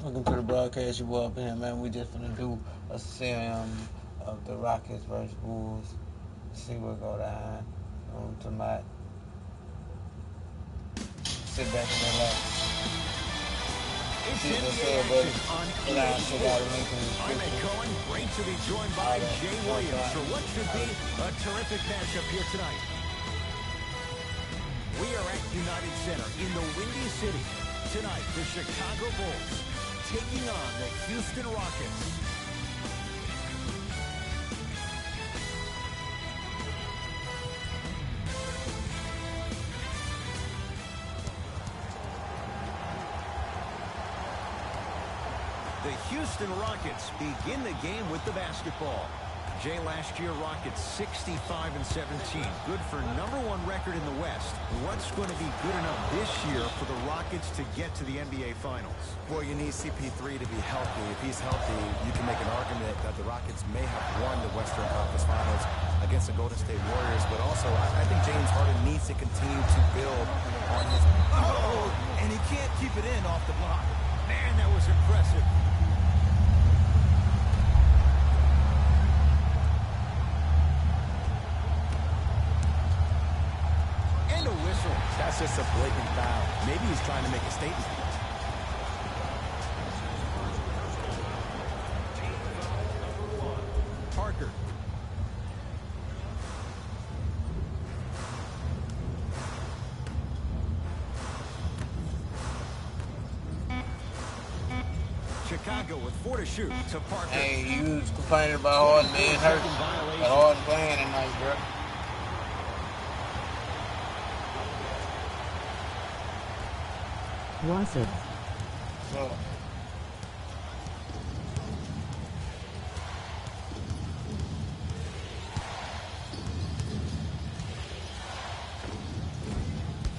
Welcome to the broadcast. You boy up in here, man. We just gonna do a sim of the Rockets versus Bulls. See what go down. Tonight. Sit back and relax. It's NBA action on EA Sports. I'm Ed Cohen. Great to be joined by Jay Williams for what should be a terrific matchup here tonight. We are at United Center in the Windy City. Tonight, the Chicago Bulls taking on the Houston Rockets. The Houston Rockets begin the game with the basketball. Jay, last year, Rockets 65-17. Good for #1 record in the West. What's going to be good enough this year for the Rockets to get to the NBA Finals? Well, you need CP3 to be healthy. If he's healthy, you can make an argument that the Rockets may have won the Western Conference Finals against the Golden State Warriors. But also, I think James Harden needs to continue to build on his... Oh, and he can't keep it in off the block. Man, that was impressive. That's just a blatant foul. Maybe he's trying to make a statement. Parker. Chicago with 4 to shoot to Parker. Hey, you was complaining about Harden being hurt. But Harden playing tonight, bro. Was it? So.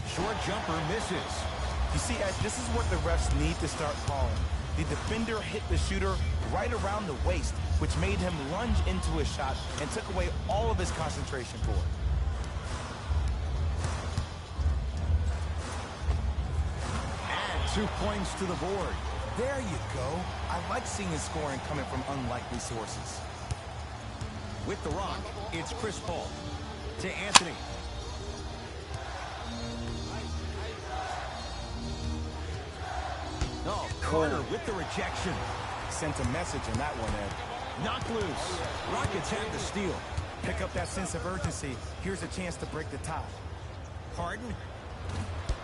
Short jumper misses. You see, Ed, this is what the refs need to start calling. The defender hit the shooter right around the waist, which made him lunge into his shot and took away all of his concentration for it. 2 points to the board. There you go. I like seeing his scoring coming from unlikely sources. With the rock, it's Chris Paul. To Anthony. Oh, Carter with the rejection. Sent a message in that one, Ed. Knocked loose. Rockets have the steal. Pick up that sense of urgency. Here's a chance to break the tie. Harden.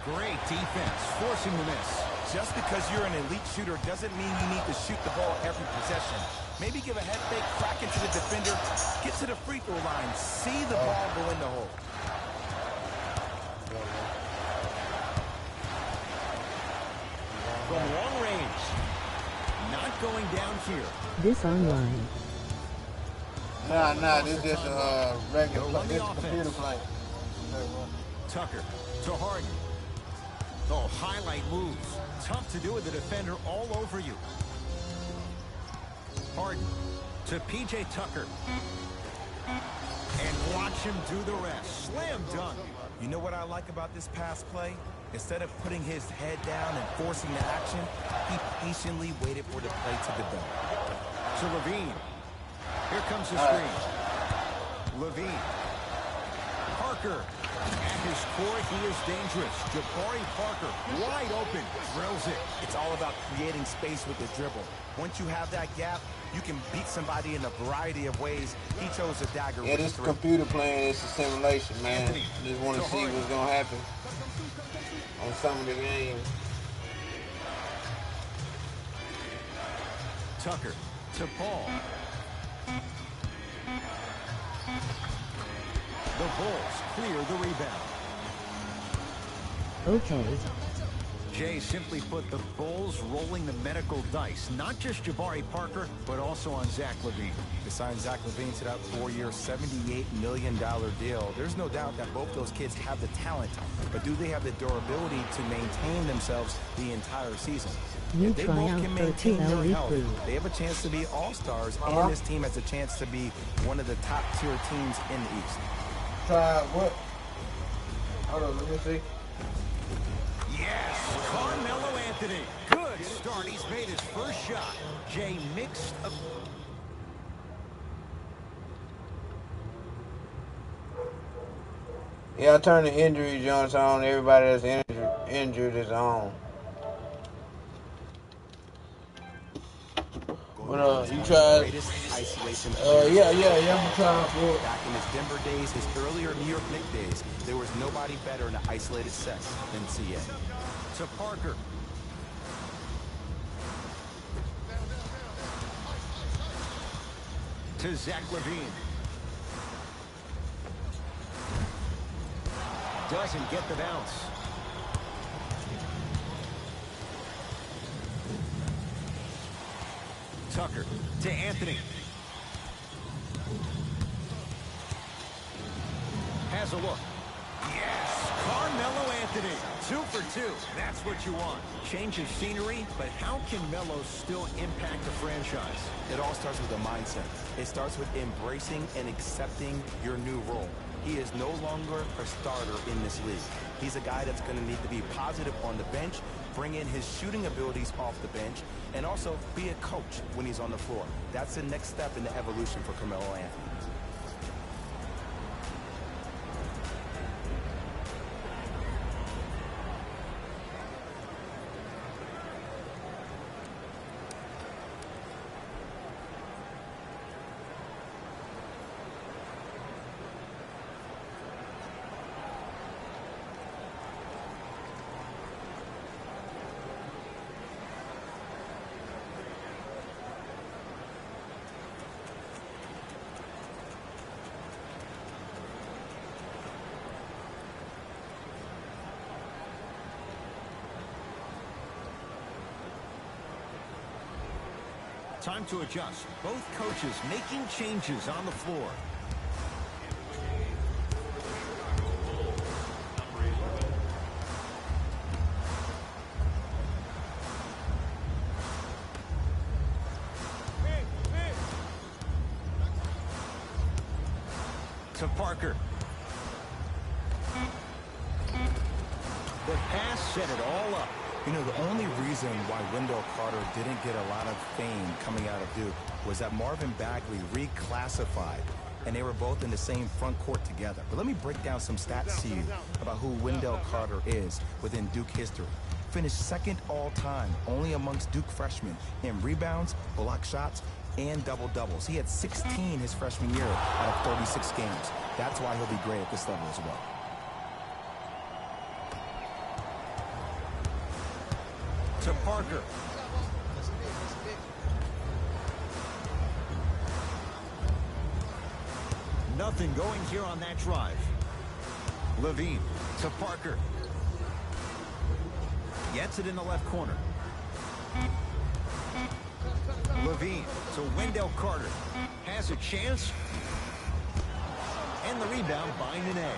Great defense, forcing the miss. Just because you're an elite shooter doesn't mean you need to shoot the ball every possession. Maybe give a head fake, crack into the defender, get to the free throw line, see the ball go in the hole. From long range. Not going down here. This online. Nah, this is just a regular play. This is a computer play. Tucker to Harden. Oh, highlight moves. Tough to do with the defender all over you. Harden to P.J. Tucker. And watch him do the rest. Slam dunk. You know what I like about this pass play? Instead of putting his head down and forcing the action, he patiently waited for the play to develop. To Levine. Here comes the screen. Levine. Parker. At his core, he is dangerous. Jabari Parker, wide open, drills it. It's all about creating space with the dribble. Once you have that gap, you can beat somebody in a variety of ways. He chose a dagger. Yeah, this computer playing, it's a simulation, man. Anthony, Just want to see what's going to happen on some of the games. Tucker to Paul. The Bulls clear the rebound. Okay. Jay, simply put, the Bulls rolling the medical dice. Not just Jabari Parker, but also on Zach LaVine. They signed Zach LaVine to that 4-year, $78 million deal. There's no doubt that both those kids have the talent, but do they have the durability to maintain themselves the entire season? You If they try both out can for maintain their 2 health, hours. they have a chance to be all-stars, and this team has a chance to be one of the top-tier teams in the East. Try what? Hold on, let me see. Yes, Carmelo Anthony. Good hard start. He's made his first shot. Jay mixed up. Yeah, I turned the injury joints on. Everybody that's injured is on. But you tried. Isolation Yeah, I'm trying for it. Back in his Denver days, his earlier New York Knicks days, there was nobody better in an isolated set than CA. To Parker. To Zach LaVine. Doesn't get the bounce. Tucker to Anthony. Has a look. Yes, Carmelo Anthony. 2 for 2. That's what you want. Change of scenery, but how can Melo still impact the franchise? It all starts with a mindset. It starts with embracing and accepting your new role. He is no longer a starter in this league. He's a guy that's going to need to be positive on the bench, bring in his shooting abilities off the bench, and also be a coach when he's on the floor. That's the next step in the evolution for Carmelo Anthony. Time to adjust. Both coaches making changes on the floor. To Parker. The pass set it all up. You know, the only reason why Wendell Carter didn't get a lot of fame coming out of Duke was that Marvin Bagley reclassified, and they were both in the same front court together. But let me break down some stats to you about who Wendell Carter is within Duke history. Finished second all-time, only amongst Duke freshmen in rebounds, block shots, and double-doubles. He had 16 his freshman year out of 36 games. That's why he'll be great at this level as well. To Parker. Nothing going here on that drive. LaVine to Parker. Gets it in the left corner. LaVine to Wendell Carter. Has a chance. And the rebound by Nene.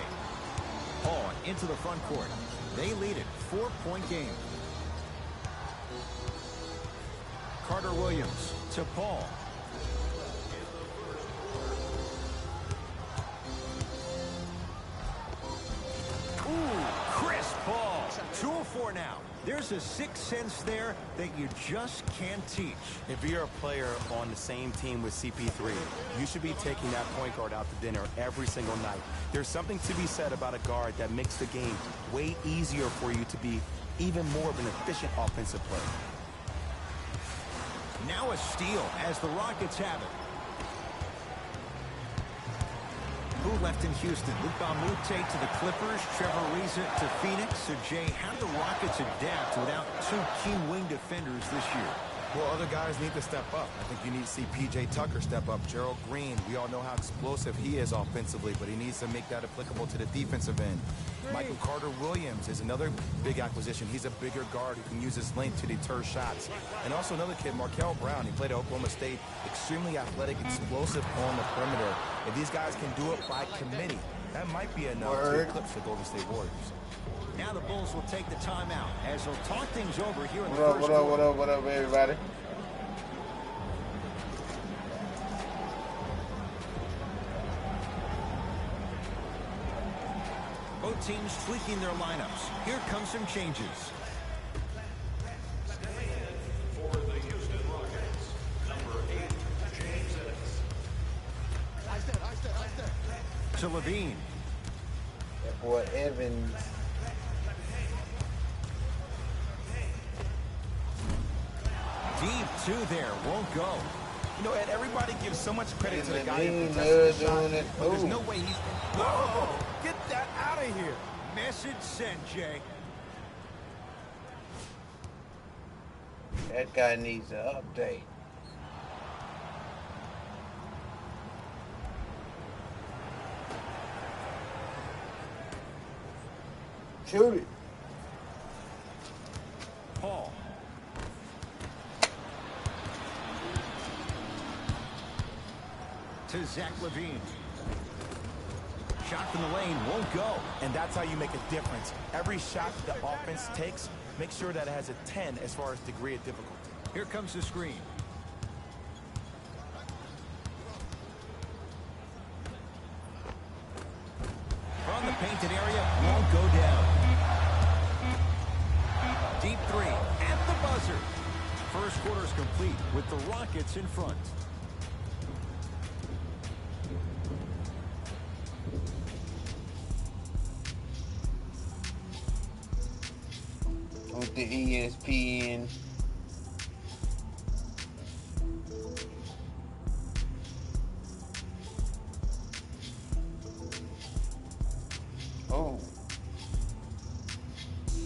Paul into the front court. They lead it. 4-point game. Carter Williams to Paul. Ooh, crisp ball. 2 of 4 now. There's a sixth sense there that you just can't teach. If you're a player on the same team with CP3, you should be taking that point guard out to dinner every single night. There's something to be said about a guard that makes the game way easier for you to be even more of an efficient offensive player. Now a steal as the Rockets have it. Who left in Houston? Luka Mute to the Clippers, Trevor Ariza to Phoenix. So, Jay, how do the Rockets adapt without 2 key wing defenders this year? Well, other guys need to step up. I think you need to see P.J. Tucker step up. Gerald Green, we all know how explosive he is offensively, but he needs to make that applicable to the defensive end. Michael Carter-Williams is another big acquisition. He's a bigger guard who can use his length to deter shots. And also another kid, Markel Brown. He played at Oklahoma State. Extremely athletic, explosive on the perimeter. If these guys can do it by committee, that might be enough to eclipse the Golden State Warriors. Now the Bulls will take the timeout as they'll talk things over here in the first quarter. What up, everybody? Both teams tweaking their lineups. Here come some changes. to Levine. That boy Evans. Deep two there, won't go. You know, Ed, everybody gives so much credit to the guy who Levine contested the shot, doing it. but there's Ooh. no way he's... Whoa! Get that out of here! Message sent, Jay. That guy needs an update. Shoot it. Paul. To Zach Levine. Shot from the lane won't go. And that's how you make a difference. Every shot the offense takes, make sure that it has a 10 as far as degree of difficulty. Here comes the screen. From the painted area, won't go down. Deep three at the buzzer. First quarter's complete with the Rockets in front. With the ESPN. Oh.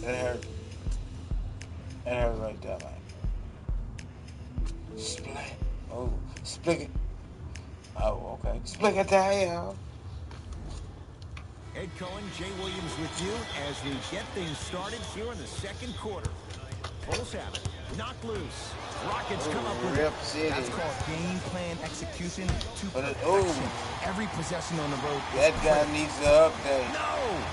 That hurt. That hurt right there, man. Split. Oh, split it. Oh, okay. Split it to hell. Ed Cohen, Jay Williams with you as we get things started here in the second quarter. Bulls have it. Knocked loose. Rockets come up with it. Rip City. That's called game plan execution to But perfection. Every possession on the road is That guy critical. needs an update. No!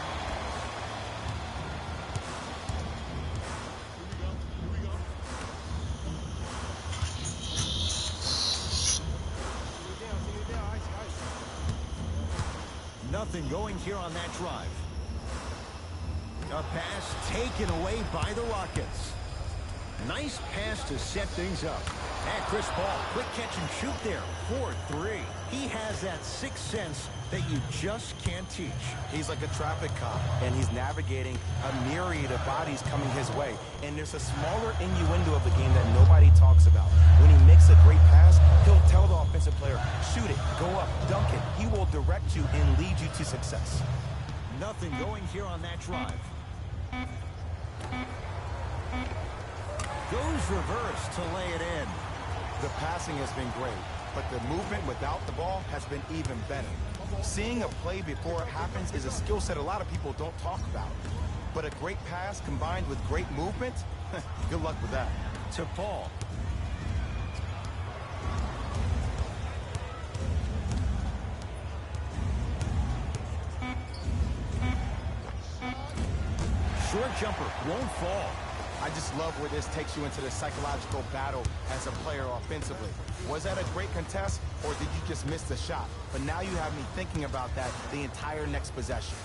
Nothing going here on that drive. A pass taken away by the Rockets. Nice pass to set things up. And Chris Paul, quick catch and shoot there. 4-3. He has that sixth sense that you just can't teach. He's like a traffic cop, and he's navigating a myriad of bodies coming his way. And there's a smaller innuendo of the game that nobody talks about. When he makes a great pass, he'll tell the offensive player, shoot it, go up, dunk it. He will direct you and lead you to success. Nothing going here on that drive. Goes reverse to lay it in. The passing has been great, but the movement without the ball has been even better. Seeing a play before it happens is a skill set a lot of people don't talk about. But a great pass combined with great movement, good luck with that. To Paul. Short jumper won't fall. I just love where this takes you into the psychological battle as a player offensively. Was that a great contest, or did you just miss the shot? But now you have me thinking about that the entire next possession.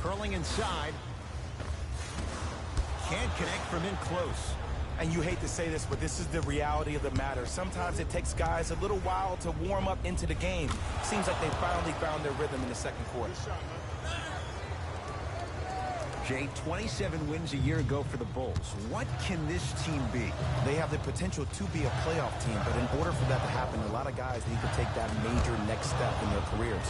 Curling inside. Can't connect from in close. And you hate to say this, but this is the reality of the matter. Sometimes it takes guys a little while to warm up into the game. Seems like they finally found their rhythm in the second quarter. Jay, 27 wins a year ago for the Bulls. What can this team be? They have the potential to be a playoff team, but in order for that to happen, a lot of guys need to take that major next step in their careers.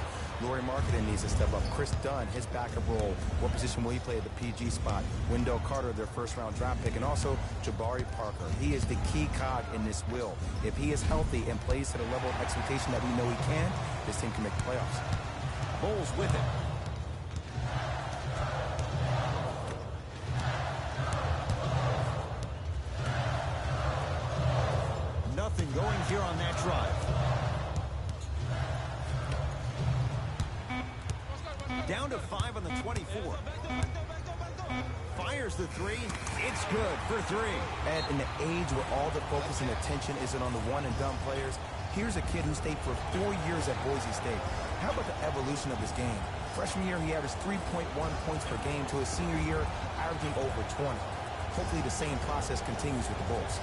Lauri Markkanen needs to step up. Chris Dunn, his backup role. What position will he play at the PG spot? Wendell Carter, their first-round draft pick, and also Jabari Parker. He is the key cog in this wheel. If he is healthy and plays to the level of expectation that we know he can, this team can make the playoffs. Bulls with it. Nothing going here on that drive. Down to 5 on the 24. Fires the three. It's good for three. And in the age where all the focus and attention isn't on the one-and-done players, here's a kid who stayed for 4 years at Boise State. How about the evolution of his game? Freshman year, he averaged 3.1 points per game to his senior year, averaging over 20. Hopefully the same process continues with the Bulls.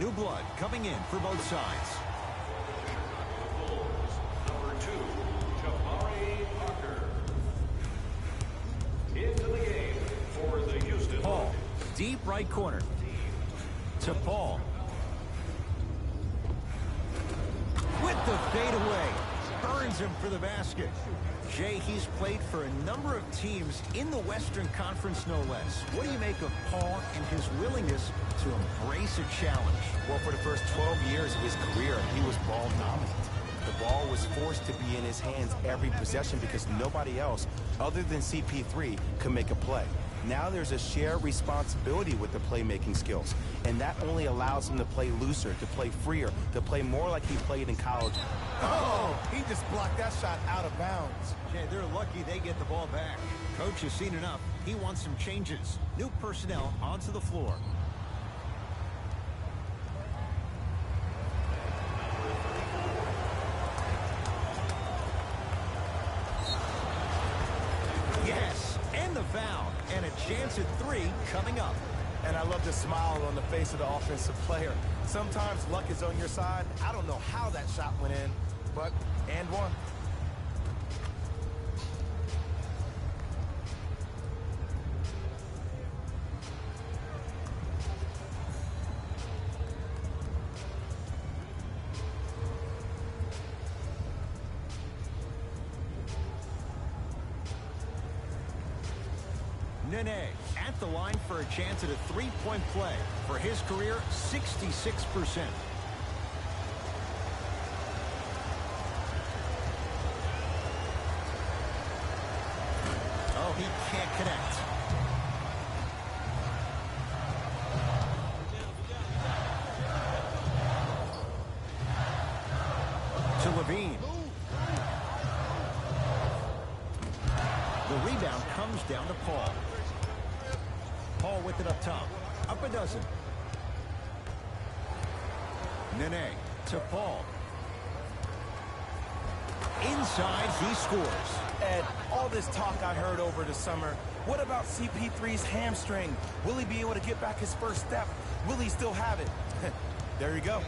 New blood coming in for both sides. Number 2, Jabari Parker. Into the game for the Houston. Paul, deep right corner. To Paul. With the fadeaway. Burns him for the basket. Jay, he's played for a number of teams in the Western Conference, no less. What do you make of Paul and his willingness to embrace a challenge? Well, for the first 12 years of his career, he was ball dominant. The ball was forced to be in his hands every possession because nobody else, other than CP3, could make a play. Now there's a shared responsibility with the playmaking skills, and that only allows him to play looser, to play freer, to play more like he played in college. Oh, he just blocked that shot out of bounds. Jay, they're lucky they get the ball back. Coach has seen enough. He wants some changes. New personnel onto the floor. Yes, and the foul. And a chance at 3 coming up. And I love the smile on the face of the offensive player. Sometimes luck is on your side. I don't know how that shot went in, but and one. Nene at the line for a chance at a three-point play. For his career, 66%. Oh, he can't connect. To Levine. The rebound comes down to Paul. Paul with it up top. Up a dozen. Nene to Paul. Inside, he scores. Ed, all this talk I heard over the summer, what about CP3's hamstring? Will he be able to get back his first step? Will he still have it? There you go.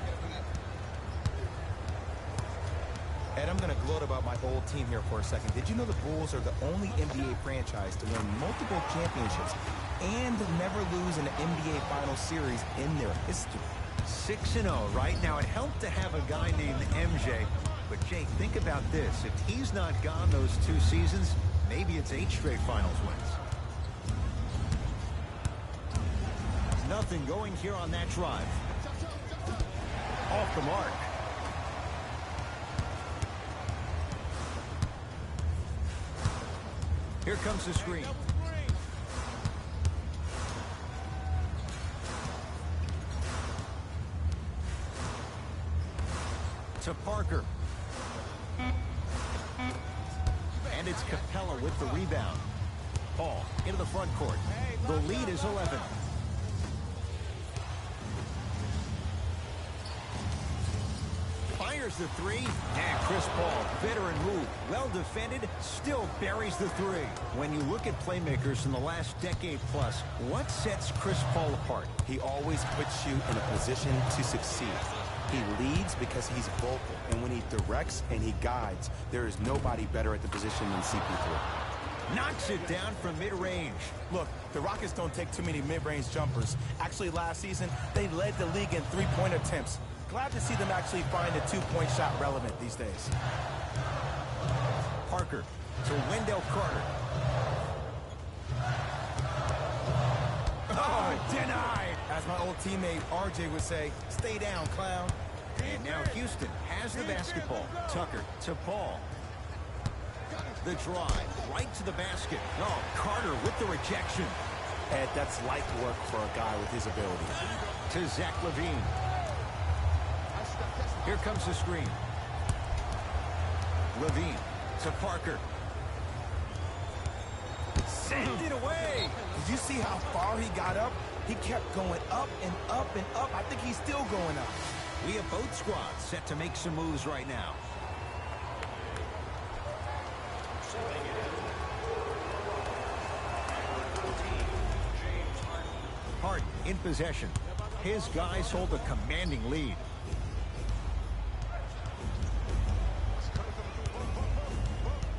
Ed, I'm going to gloat about my old team here for a second. Did you know the Bulls are the only NBA franchise to win multiple championships and never lose an NBA Finals series in their history? 6-0 right now. It helped to have a guy named MJ. But, Jay, think about this. If he's not gone those 2 seasons, maybe it's 8 straight Finals wins. Nothing going here on that drive. Off the mark. Here comes the screen. To Parker. And it's Capella with the rebound. Paul into the front court. The lead is 11. Fires the 3. And Chris Paul, veteran move. Well defended, still buries the 3. When you look at playmakers in the last decade plus, what sets Chris Paul apart? He always puts you in a position to succeed. He leads because he's vocal, and when he directs and he guides, there is nobody better at the position than CP3. Knocks it down from mid-range. Look, the Rockets don't take too many mid-range jumpers. Actually, last season, they led the league in three-point attempts. Glad to see them actually find a two-point shot relevant these days. Parker to Wendell Carter. Oh, denied! As my old teammate RJ would say, stay down, clown. And now Houston has the basketball. Tucker to Paul. The drive right to the basket. Oh, Carter with the rejection. Ed, that's light work for a guy with his ability. To Zach Levine. Here comes the screen. Levine to Parker. Send it away. Did you see how far he got up? He kept going up and up and up. I think he's still going up. We have both squads set to make some moves right now. Harden in possession. His guys hold a commanding lead.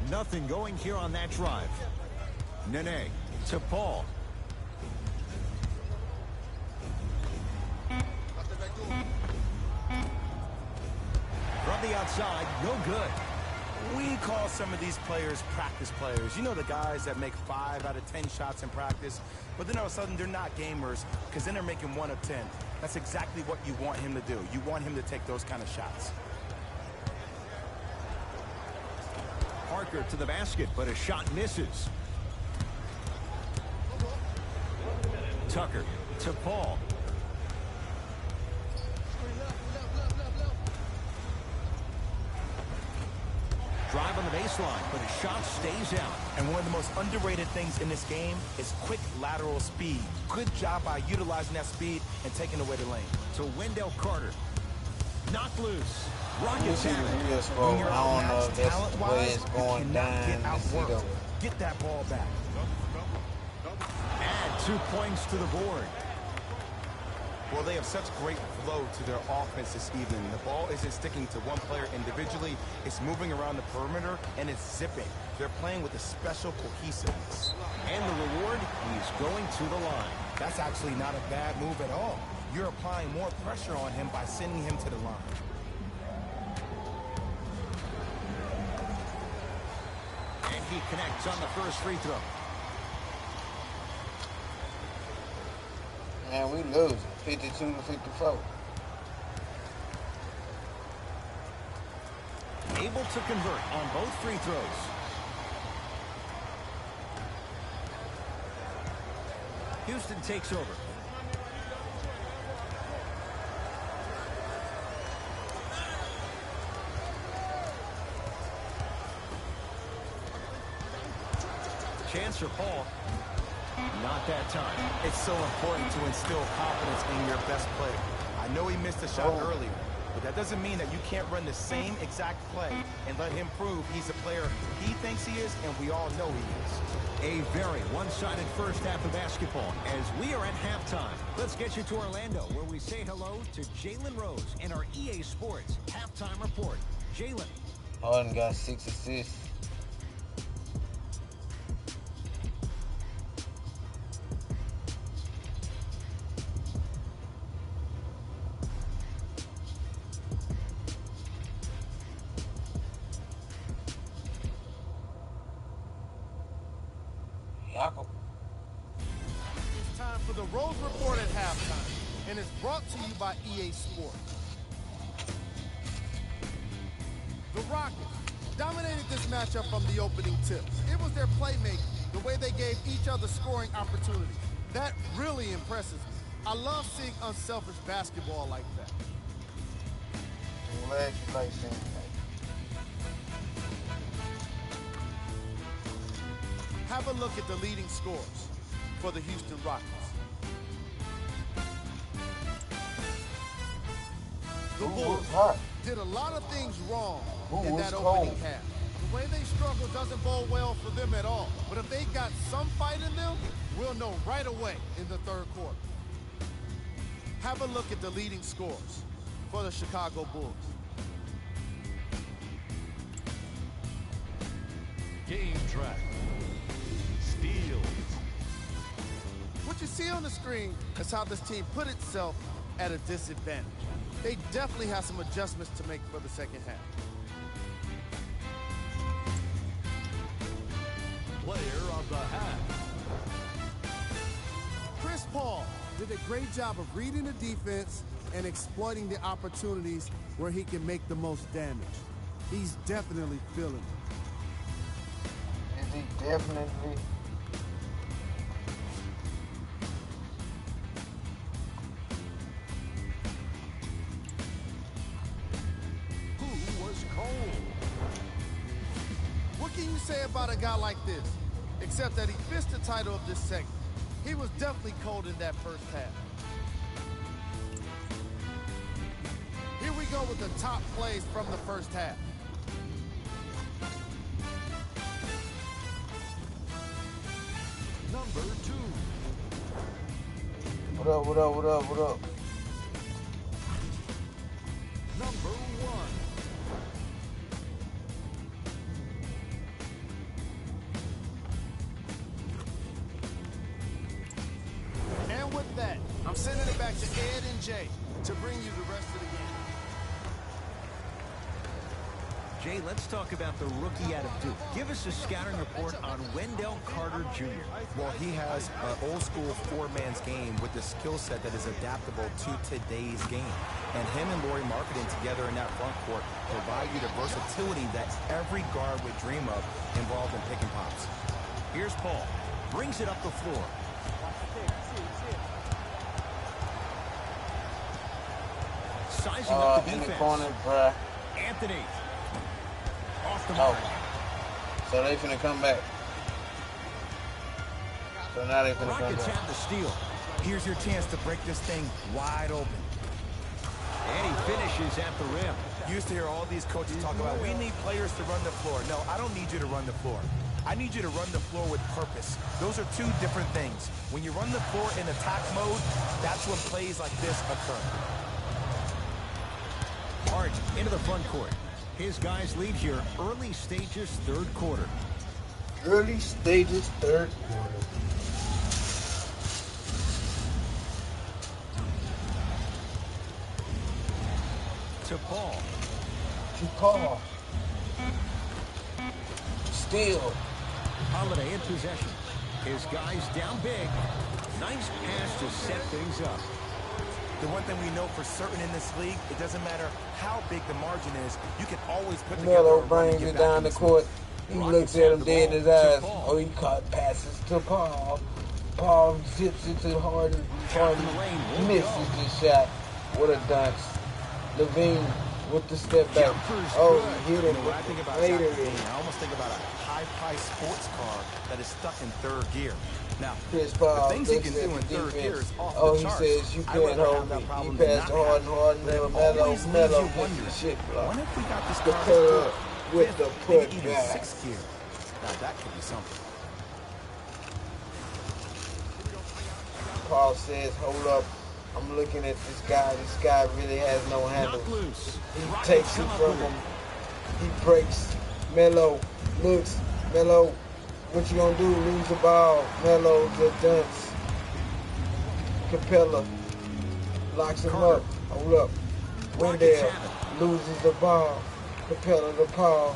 Nothing going here on that drive. Nene to Paul. From the outside, no good. We call some of these players practice players. You know, the guys that make 5 out of 10 shots in practice, but then all of a sudden they're not gamers because then they're making 1 of 10. That's exactly what you want him to do. You want him to take those kind of shots. Parker to the basket, but a shot misses. Tucker to Paul. Drive on the baseline, but his shot stays out. And one of the most underrated things in this game is quick lateral speed. Good job by utilizing that speed and taking away the lane. To Wendell Carter. Knocked loose. You Rockets see the have it. real score. I don't know if that's the way it's going down. Get that ball back. Add 2 points to the board. Well, they have such great flow to their offense this evening. The ball isn't sticking to one player individually. It's moving around the perimeter, and it's zipping. They're playing with a special cohesiveness. And the reward, he's going to the line. That's actually not a bad move at all. You're applying more pressure on him by sending him to the line. And he connects on the first free throw. Man, we losing 52 to 54. Able to convert on both free throws. Houston takes over. Chance for Paul. Not that time. It's so important to instill confidence in your best player. I know he missed a shot earlier, but that doesn't mean that you can't run the same exact play and let him prove he's the player he thinks he is, and we all know he is. A very one-sided first half of basketball as we are at halftime. Let's get you to Orlando, where we say hello to Jalen Rose in our EA Sports halftime report. Jalen. Harden got 6 assists. It's time for the Rose Report at halftime, and it's brought to you by EA Sports. The Rockets dominated this matchup from the opening tips. It was their playmaking, the way they gave each other scoring opportunities. That really impresses me. I love seeing unselfish basketball like that. I'm glad you like saying that. Have a look at the leading scores for the Houston Rockets. The Bulls did a lot of things wrong in that opening half. The way they struggle doesn't bode well for them at all. But if they got some fight in them, we'll know right away in the third quarter. Have a look at the leading scores for the Chicago Bulls. Game track. Steals. What you see on the screen is how this team put itself at a disadvantage. They definitely have some adjustments to make for the second half. Player of the half. Chris Paul did a great job of reading the defense and exploiting the opportunities where he can make the most damage. He's definitely feeling it. Is he definitely? Who was cold? What can you say about a guy like this? Except that he fits the title of this segment. He was definitely cold in that first half. Here we go with the top plays from the first half. Number 2. What up, what up, what up, what up? that. I'm sending it back to Ed and Jay to bring you the rest of the game. Jay, let's talk about the rookie out of Duke. Give us a scouting report on Wendell Carter Jr. Well, he has an old-school four-man's game with a skill set that is adaptable to today's game. And him and Lauri Markkanen together in that front court provide you the versatility that every guard would dream of involved in pick and pops. Here's Paul. Brings it up the floor. Sizing up the in defense. the corner, bruh. Anthony. Off the mark. So they finna come back. So now they finna come Rockets back. have the steal. Here's your chance to break this thing wide open. And he finishes at the rim. Used to hear all these coaches talk about, we need players to run the floor. No, I don't need you to run the floor. I need you to run the floor with purpose. Those are two different things. When you run the floor in attack mode, that's when plays like this occur. Harden into the front court. His guys lead here early stages, third quarter. Early stages, third quarter. To Paul. Steal. Holiday in possession. His guys down big. Nice pass to set things up. The one thing we know for certain in this league, it doesn't matter how big the margin is, you can always put together Melo a run and brings get it back down in the this court. He Rockets looks at have him the dead in his ball to eyes. Paul. Oh, he caught passes to Paul. Paul zips it to Harden. Harden in the lane, won't misses go. the shot. What a dunce. Levine with the step back. Jumper's Oh, good. he hit You him know, when I think with about the Zach later. LaVine, I almost think about a high-priced sports car that is stuck in third gear. Now, Chris the Paul things he looks can at do the in third gear defense. is off Oh, the he charts. says, you I'd can't rather hold have me. that He problem than passed not to Harden. have. Harden But it to Melo. always leaves Melo you gets the wondering, shit what blocked. if we got this The car put with fifth, the maybe put even back. sixth gear? Now, that could be something. Paul says, hold up. I'm looking at this guy. This guy really has no handle. Knocked loose. He Rockets takes it come up from with him. He breaks. Melo looks. Melo, what you gonna do? Lose the ball. Melo just dunks. Capella locks him Carter. up. Hold up. Wendell loses the ball. Capella to Paul.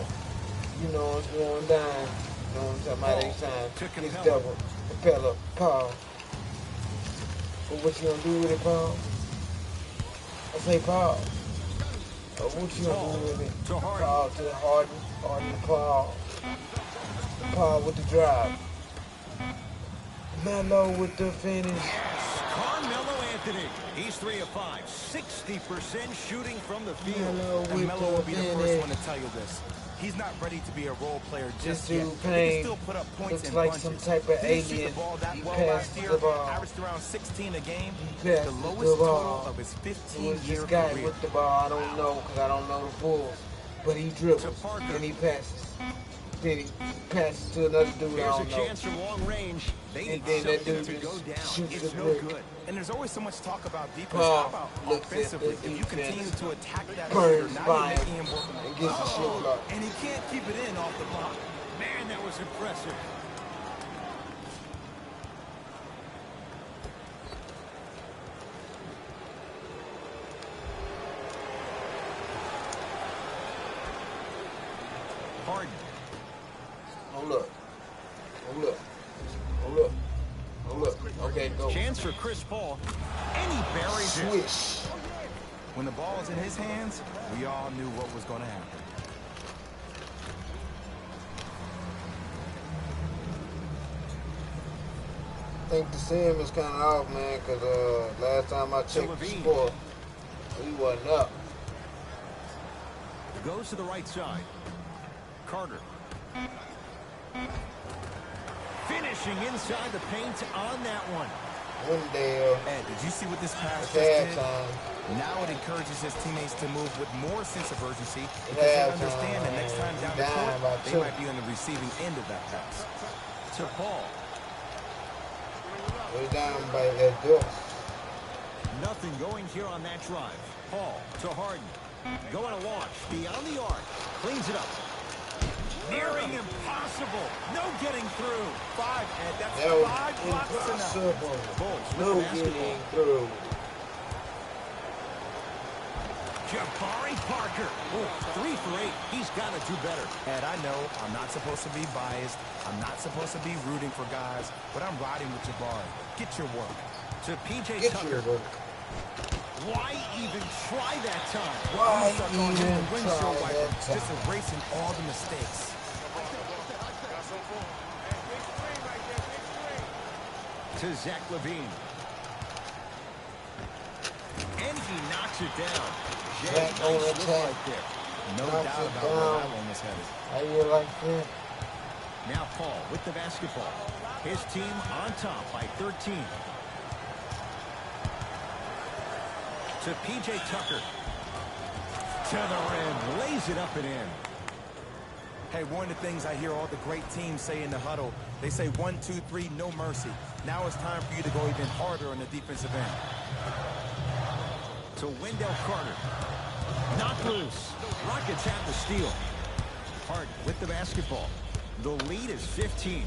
You know it's going down. You know what I'm talking about? Each time. To It's Capella. double. Capella, Paul. But what you gonna do with it, Paul? I say Paul. What you gonna do with it? To Harden. Paul to Harden. Harden to Paul. Paul with the drive. Melo with the finish. Carmelo Anthony. He's 3 of 5. 60% shooting from the field. Melo And with Melo will be the first finish. one to tell you this. He's not ready to be a role player This just yet. dude He Payne can still put up points looks in like bunches. some type of He didn't shoot alien. the ball that He well passed last year. the ball. Averaged around 16 a game. He passed The the lowest ball. total of his Who is 15-year this guy career. with the ball? I don't know because I don't know the Bulls. But he dribbles To Parker. and he passes. Then he passes to another dude I Here's a don't know. chance from long range. They And need then that something dude to go just down. shoots It's the no brick. good. And there's always so much talk about defense. Paul How about looks at the offensively? If you defense, continue to attack that burns shooter, now by you're him, making him work. and gets the shit blocked. And he can't keep it in off the block. Man, that was impressive. Harden. Hold up. Hold up. Hold up. Hold up. Okay, go. Chance for Chris Paul. And he buries it. Swish. When the ball was in his hands, we all knew what was going to happen. I think the sim is kind of off, man, because last time I checked the Levine. score, we wasn't up. Goes to the right side. Carter. Finishing inside the paint on that one. Wendell. Ed, did you see what this pass It's just did? halftime. Now it encourages his teammates to move with more sense of urgency because It's they halftime, understand that next time down the down by court, they 2. might be on the receiving end of that pass. To Paul. We're down by that dust. Nothing going here on that drive. Paul to Harden. Going to launch. Beyond the arc. Cleans it up. Nearing impossible. No getting through. 5, Ed. That's That was 5 blocks tonight. What's up, Bulls with no the basketball. getting through. Jabari Parker. Oh, 3 for 8. He's got to do better. And I know I'm not supposed to be biased. I'm not supposed to be rooting for guys, but I'm riding with Jabari. Get your work. To P.J. Get Tucker. your work. Why even try that time? Why Stuck on even him, the windshield try wiper, that time? just erasing all the mistakes. To Zach LaVine. And he knocks it down. Jay, Zach on nice the look attack. right there. No Knocks doubt it about down. where that one was headed. How you like that? Now Paul with the basketball. His team on top by 13. To P.J. Tucker. To the rim. Lays it up and in. Hey, one of the things I hear all the great teams say in the huddle, they say 1, 2, 3, no mercy. Now it's time for you to go even harder on the defensive end. To Wendell Carter. Knocked loose. Rockets have the steal. Harden with the basketball. The lead is 15.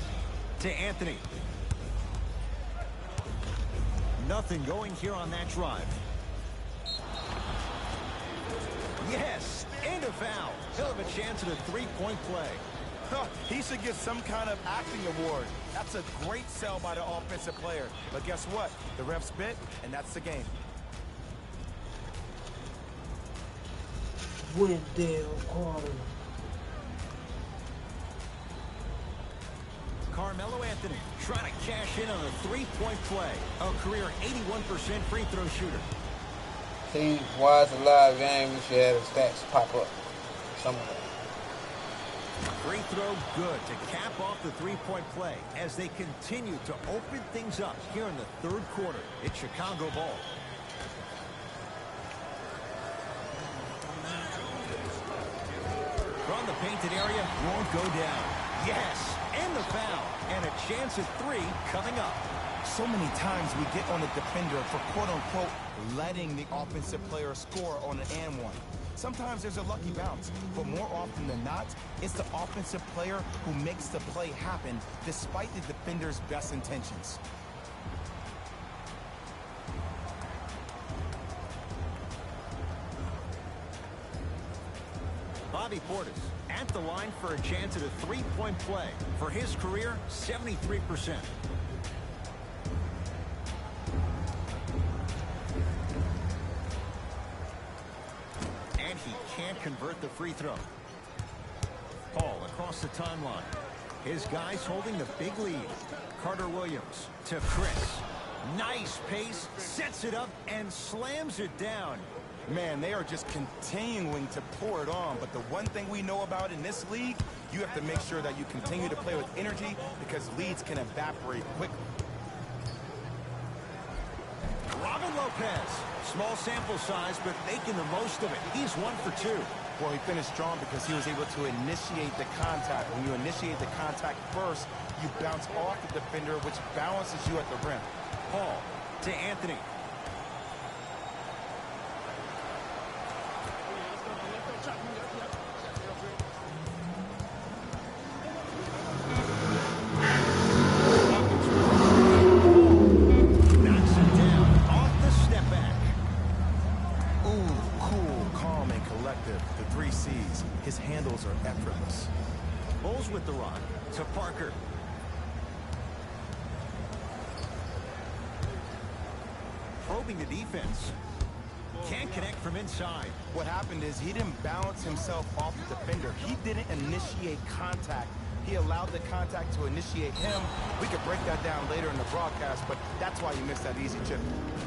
To Anthony. Nothing going here on that drive. Yes, and a foul. He'll have a chance at a three-point play. Huh, he should get some kind of acting award. That's a great sell by the offensive player. But guess what? The ref spit, and that's the game. Wendell Carter. Carmelo Anthony trying to cash in on a three-point play. A career 81% free throw shooter. See, why it's a live game, we should have the stats pop up somewhere. Free throw good to cap off the three-point play as they continue to open things up here in the third quarter. It's Chicago ball. From the painted area, won't go down. Yes, and the foul. And a chance at 3 coming up. So many times we get on the defender for quote-unquote letting the offensive player score on an and one. Sometimes there's a lucky bounce, but more often than not, it's the offensive player who makes the play happen despite the defender's best intentions. Bobby Portis at the line for a chance at a three-point play. For his career, 73%. And he can't convert the free throw. Paul across the timeline. His guys holding the big lead. Carter Williams to Chris. Nice pace, sets it up, and slams it down. Man, they are just continuing to pour it on. But the one thing we know about in this league, you have to make sure that you continue to play with energy because leads can evaporate quickly. Robin Lopez. Small sample size, but making the most of it. He's 1 for 2. Well, he finished strong because he was able to initiate the contact. When you initiate the contact first, you bounce off the defender, which balances you at the rim. Paul to Anthony. Knocks it down off the step back. Ooh, cool, calm, and collective. The 3 C's. His handles are effortless. Bulls with the rock to Parker. Probing the defense. Can't connect from inside. What happened is he didn't balance himself off the defender. He didn't initiate contact. He allowed the contact to initiate him. We could break that down later in the broadcast, but that's why you missed that easy chip.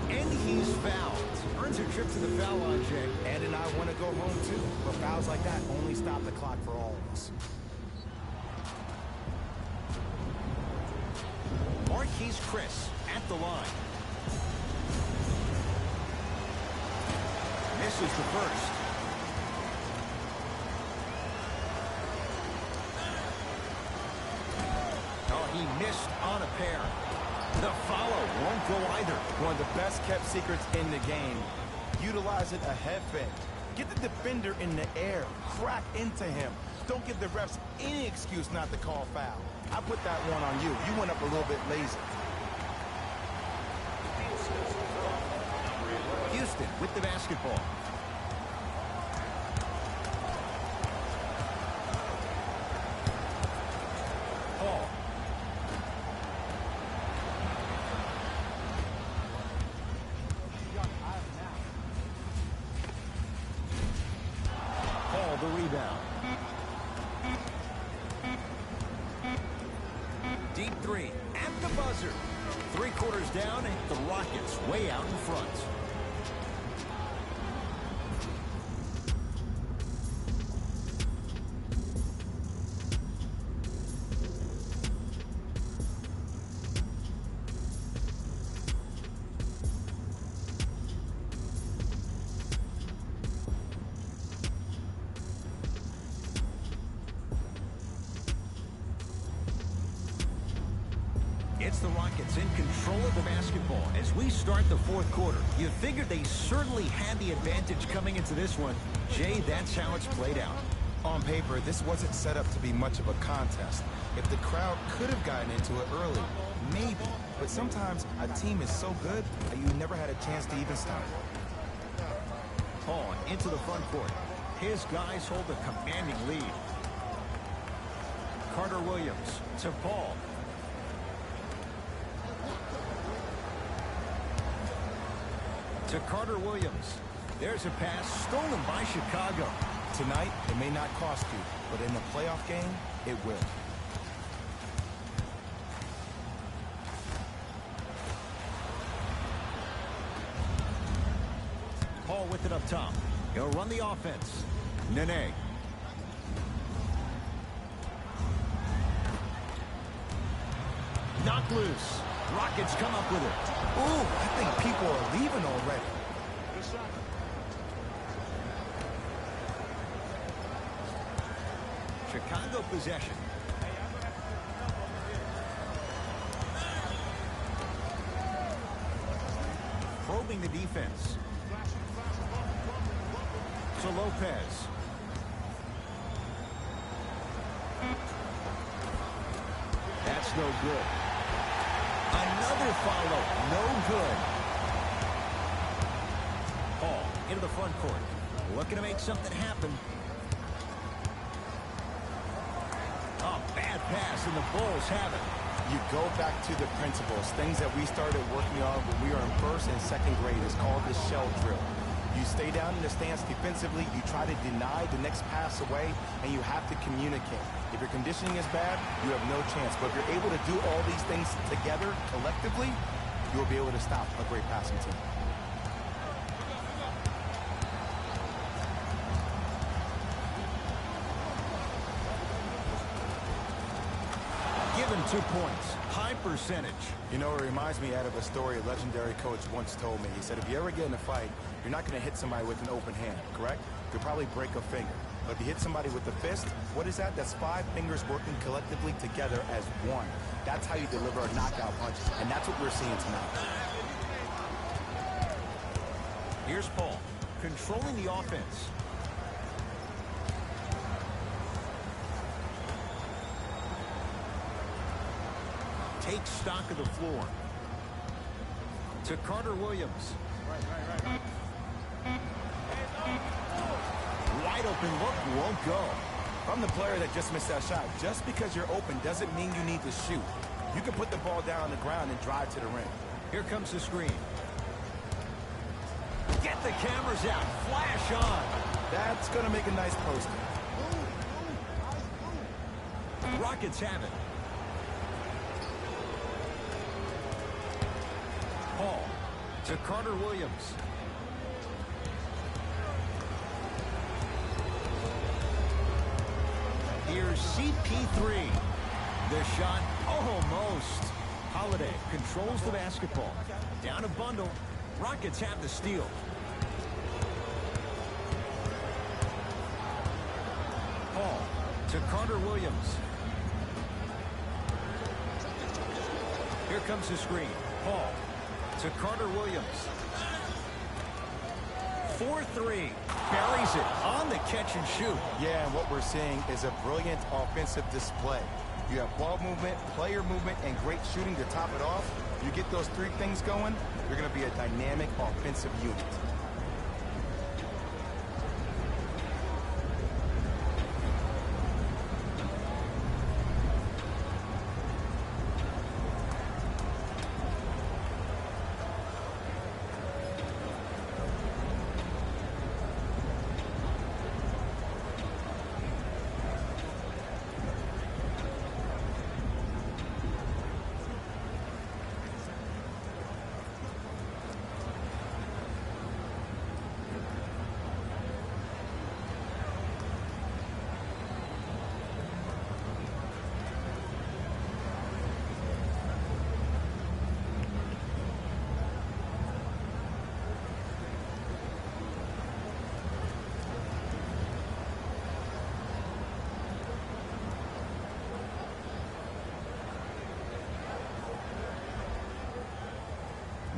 And he's fouled. Earns a trip to the foul line, Jay. Ed and I want to go home too, but fouls like that only stop the clock for all of us. Marquise Chris at the line. Misses the first. Oh, he missed on a pair. The follow won't go either. One of the best kept secrets in the game. Utilizing a head fake. Get the defender in the air. Crack into him. Don't give the refs any excuse not to call foul. I put that one on you. You went up a little bit lazy. Houston with the basketball. Paul. Paul the rebound. Deep three at the buzzer. 3 quarters down, and the Rockets way out in front. It's the Rockets in control of the basketball as we start the 4th quarter. You figured they certainly had the advantage coming into this one. Jay, that's how it's played out. On paper, this wasn't set up to be much of a contest. If the crowd could have gotten into it early, maybe. But sometimes a team is so good that you never had a chance to even stop. Paul into the front court. His guys hold a commanding lead. Carter Williams to Paul. To Carter Williams. There's a pass stolen by Chicago. Tonight, it may not cost you, but in a playoff game, it will. Paul with it up top. He'll run the offense. Nene. Knocked loose. Rockets come up with it. Ooh, I think people are leaving already. Chicago possession. Probing the defense. To Lopez. That's no good. Another follow. No good. Paul into the front court. Looking to make something happen. Oh, bad pass, and the Bulls have it. You go back to the principles, things that we started working on when we were in 1st and 2nd grade. It's called the shell drill. You stay down in the stance defensively, you try to deny the next pass away, and you have to communicate. If your conditioning is bad, you have no chance. But if you're able to do all these things together, collectively, you will be able to stop a great passing team. Given 2 points. High percentage. You know, it reminds me out of a story a legendary coach once told me. He said, if you ever get in a fight, you're not going to hit somebody with an open hand, correct? You'll probably break a finger. But if you hit somebody with the fist, what is that? That's 5 fingers working collectively together as one. That's how you deliver a knockout punch, and that's what we're seeing tonight. Here's Paul, controlling the offense. Takes stock of the floor. To Carter Williams. Wide open look, won't go. I'm the player that just missed that shot. Just because you're open doesn't mean you need to shoot. You can put the ball down on the ground and drive to the rim. Here comes the screen. Get the cameras out. Flash on. That's going to make a nice poster. Rockets have it. Paul to Carter Williams. Here's CP3. The shot almost. Holiday controls the basketball. Down a bundle. Rockets have the steal. Paul to Carter Williams. Here comes the screen. Paul to Carter Williams. 4-3. Buries it on the catch and shoot. Yeah, and what we're seeing is a brilliant offensive display. You have ball movement, player movement, and great shooting to top it off. You get those three things going, you're going to be a dynamic offensive unit.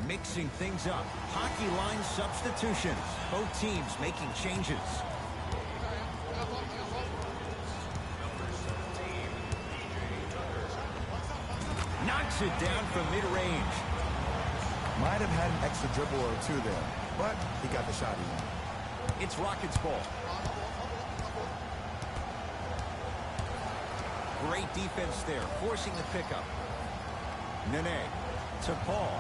Mixing things up. Hockey line substitutions. Both teams making changes. Knocks it down from mid-range. Might have had an extra dribble or two there, but he got the shot in. It's Rockets ball. Great defense there, forcing the pickup. Nene to Paul.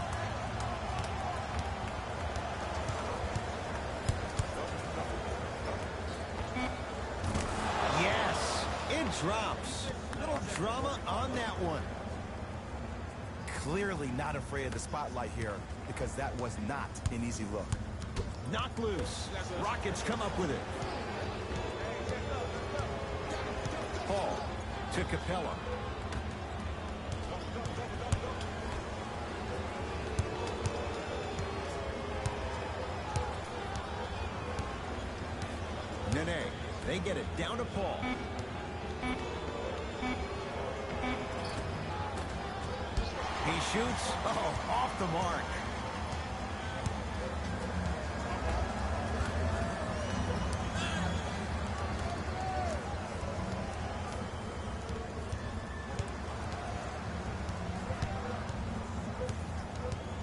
Yes, it drops. Little drama on that one. Clearly not afraid of the spotlight here because that was not an easy look. Knocked loose. Rockets come up with it. Paul to Capella. Nene, they get it down to Paul. He shoots. Oh, off the mark.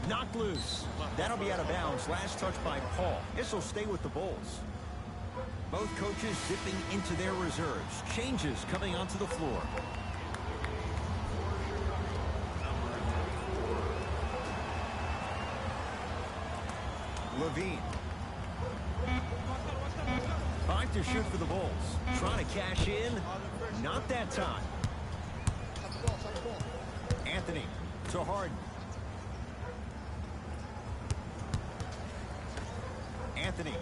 Knocked loose. That'll be out of bounds. Last touch by Paul. This will stay with the Bulls. Both coaches dipping into their reserves. Changes coming onto the floor. Levine. 5 to shoot for the Bulls. Trying to cash in. Not that time. Anthony to Harden. Anthony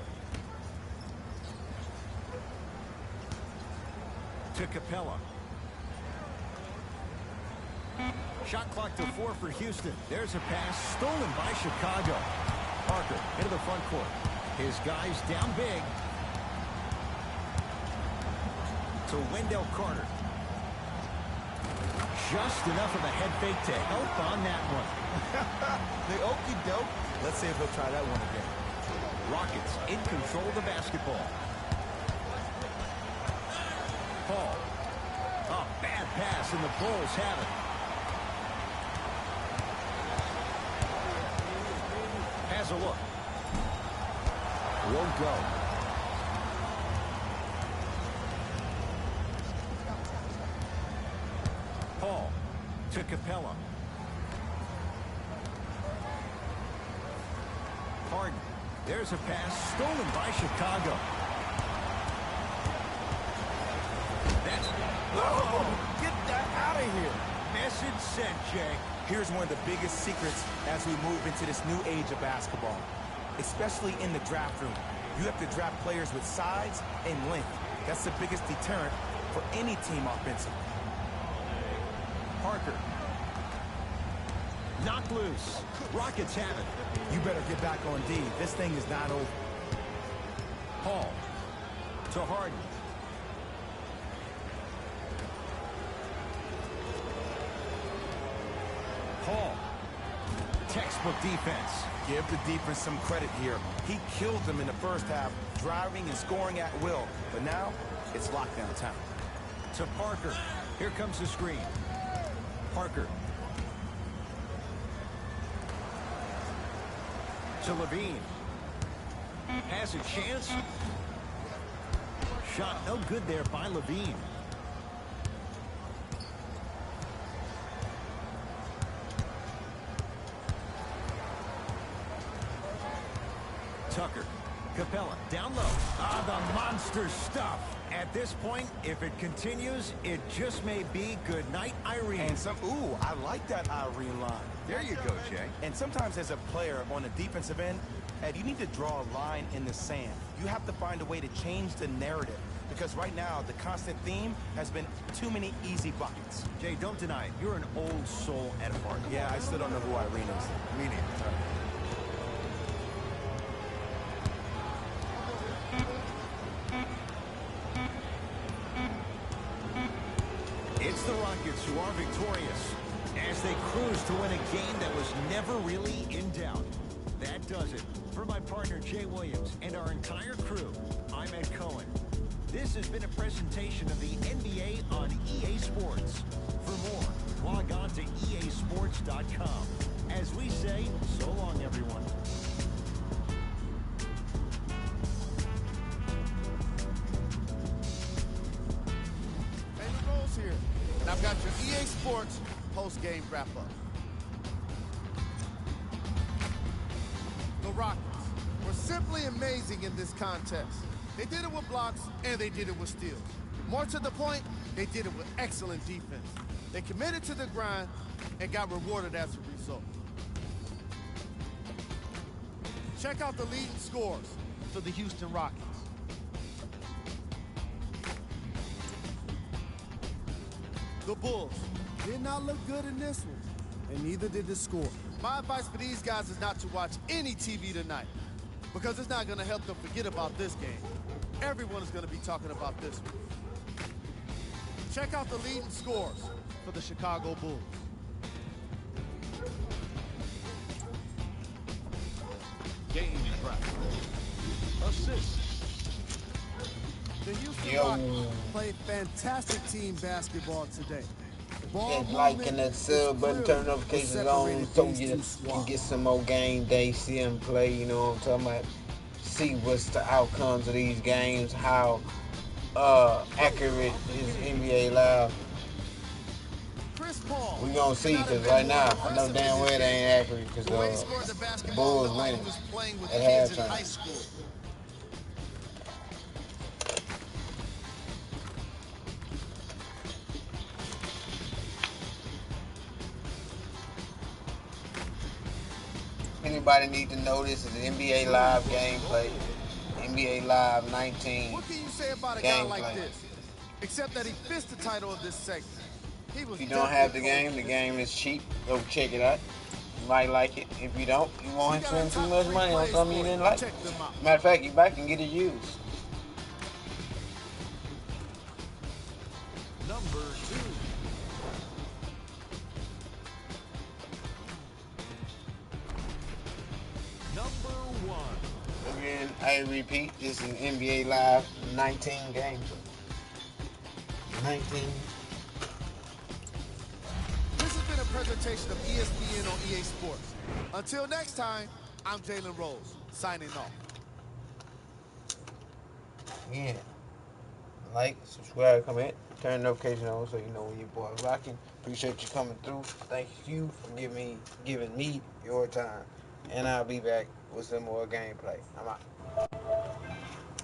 to Capella. Shot clock to 4 for Houston. There's a pass stolen by Chicago. Parker into the front court. His guys down big. To Wendell Carter. Just enough of a head fake to help on that one. The okie doke. Let's see if he'll try that one again. Rockets in control of the basketball. Paul. A bad pass, and the Bulls have it. Has a look. Won't go. Paul to Capella. Harden. There's a pass stolen by Chicago. That's... Oh, get that out of here. Message sent, Jay. Here's one of the biggest secrets as we move into this new age of basketball, especially in the draft room. You have to draft players with size and length. That's the biggest deterrent for any team offensively. Parker. Knocked loose. Rockets have it. You better get back on D. This thing is not over. Paul to Harden. Paul. Textbook defense. Give the defense some credit here. He killed them in the first half, driving and scoring at will. But now, it's lockdown time. To Parker. Here comes the screen. Parker. To Levine. Has a chance. Shot no good there by Levine. Tucker. Capella down low. Ah, the monster stuff. At this point, if it continues, it just may be good night, Irene. And ooh, I like that Irene line. There you go, Jay. And sometimes as a player on the defensive end, Ed, you need to draw a line in the sand. You have to find a way to change the narrative. Because right now, the constant theme has been too many easy buckets. Jay, don't deny it. You're an old soul at heart. Yeah, I still don't know who Irene is. Me neither. It's the Rockets who are victorious as they cruise to win a game that was never really in doubt. That does it. For my partner, Jay Williams, and our entire crew, I'm Ed Cohen. This has been a presentation of the NBA on EA Sports. For more, log on to easports.com. As we say, so long, everyone. Here, and I've got your EA Sports post-game wrap-up. The Rockets were simply amazing in this contest. They did it with blocks, and they did it with steals. More to the point, they did it with excellent defense. They committed to the grind and got rewarded as a result. Check out the leading scores for the Houston Rockets. The Bulls did not look good in this one, and neither did the score. My advice for these guys is not to watch any TV tonight, because it's not going to help them forget about this game. Everyone is going to be talking about this one. Check out the leading scores for the Chicago Bulls. Game track. Assist. The Houston Rockets played fantastic team basketball today. Hit like and that sub button, turn notifications on so you can get some more game day, see them play, you know what I'm talking about? See what's the outcomes of these games, how accurate is NBA Live. We gonna see, because right now, I know damn well they ain't accurate, because the Bulls winning at halftime. Anybody need to know this is NBA Live gameplay. NBA Live 19. What can you say about a guy like this? Except that he fits the title of this segment. If you don't have the game is cheap. Go check it out. You might like it. If you don't, you won't spend too much money on something you didn't like. Matter of fact, you back and get it used. Number 2. Number 1. Again, I repeat, this is NBA Live 19 games. 19. This has been a presentation of ESPN on EA Sports. Until next time, I'm Jalen Rose, signing off. Yeah. Like, subscribe, comment, turn notifications on so you know when your boy's rocking. Appreciate you coming through. Thank you for giving me your time. And I'll be back with some more gameplay. I'm out.